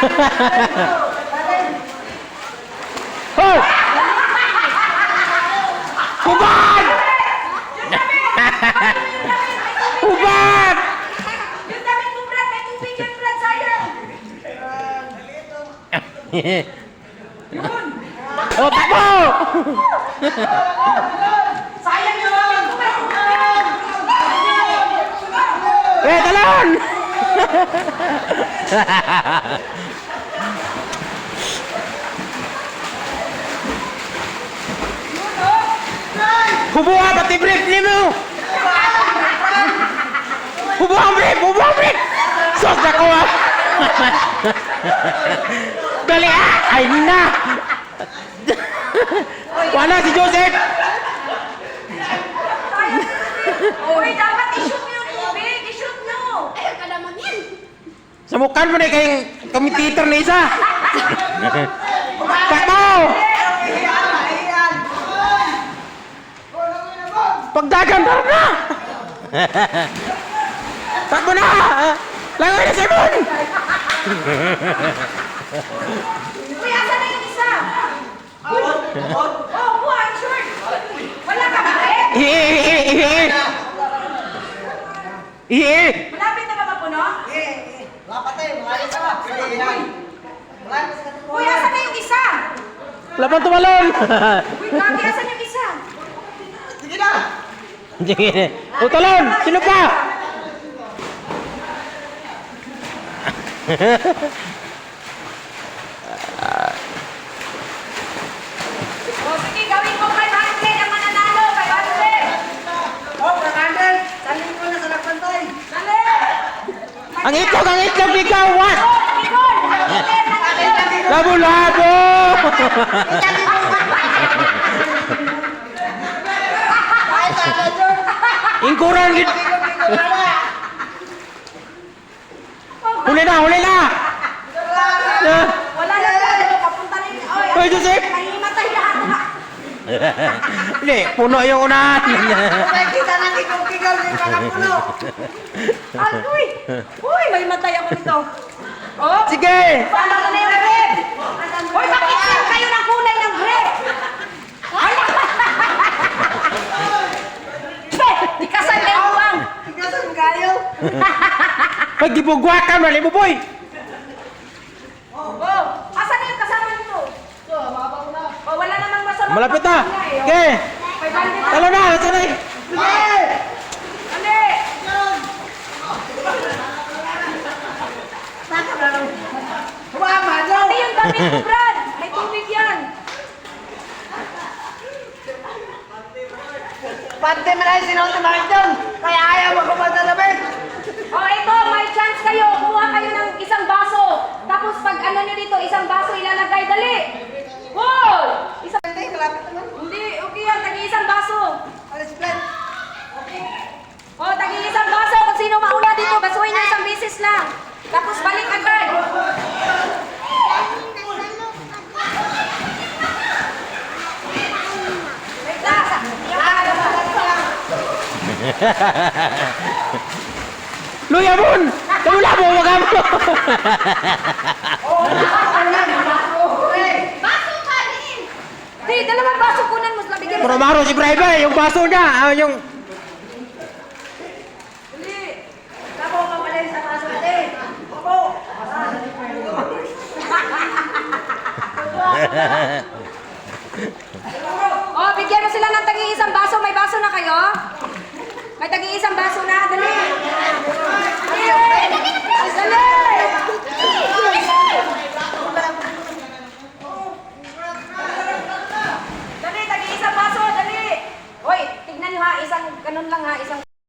Hoy! Hubad! Hubad! Yung damit mo, Brad, may tubig yan, Brad, sayang. Oh, takbo! Sayang yung damit mo, Brad. Talon! Hubuha, pati brief ni mo! Hubuha ang brief! Hubuha ang brief! Sos na ko ah! Dali ah! Ay na! Wala si Joseph! Uy, dapat i-shoot mo yung tubig. I-shoot mo. Ayun ka naman yan. Samukan mo na kayong communicator na isa! Takbo! Pagdagan na! Takbo na! Langoy na Simon! Uy, asan na yung isa? Oh, buwan, short. Wala ka ba, eh? Ihi! Malapit na ba mapuno? Uy, asan na yung isa? Laban tumalon! Uy, Kaki, asan yung isa? Sige. O talon! Sino pa? Oh, sige, gawin ko 500 ang mananalo. 500. Oh, 100! Salin ko na sa nagpantay! Dali! Ang itlog ikaw! What? Oh, Nicole! Labo-labo! Ingkuran gid. Huli na! Wala na tayo. Papunta rin. Hoy, Joseph! Nahimatay lahat. Hindi, puno yung unahan. Nakikita na kigaw-kigaw yung kanapuno! Uy! Uy, may matay ako nito. Oh, Sige! paano na yung grip? Uy, bakit lang kayo ng kulay ng grip? Di kasal na yung buwang. Tigasan kayo! Pag gibugwakan, mali mo, boy! Oh, asan na yung kasama nito? Oh, wala namang masama. Malapit na! Okay! 500. Talo na! Sanay! Dali! Humama, no! Pati yung damit mo, Brad. May tubig yan. Pante mo na yung sinuot na doon! Kaya ayaw mo kumatalabit! Oh, ito, may chance kayo. Kuha kayo ng isang baso. Tapos pag ano nyo dito, isang baso ilalagay. Dali! Hoy! Isang... Hindi, malapit naman. Hindi, okay yan. Tagi-isang baso. Alis plan. Oh, tagi-isang baso. Kung sino mauna dito, basuhin nyo isang bisis lang. Tapos balik agad. Wait lang. Luya mon! Labo-labo! Wag mo! Baso ka din. Di, dalawang baso kunan mo. Labigyan mo. Maro-maro si Braiba, yung baso niya, yung... Dali. Ako mamalay sa kaso natin! Ako! Oh, bigyan mo sila ng tagi-isang baso. May baso na kayo? May tagi-isang baso na. Dali. Dali. Dali. Dali, tagi-isang baso. Dali. Hoy, tignan nyo ha. Isang ganun lang ha. Isang...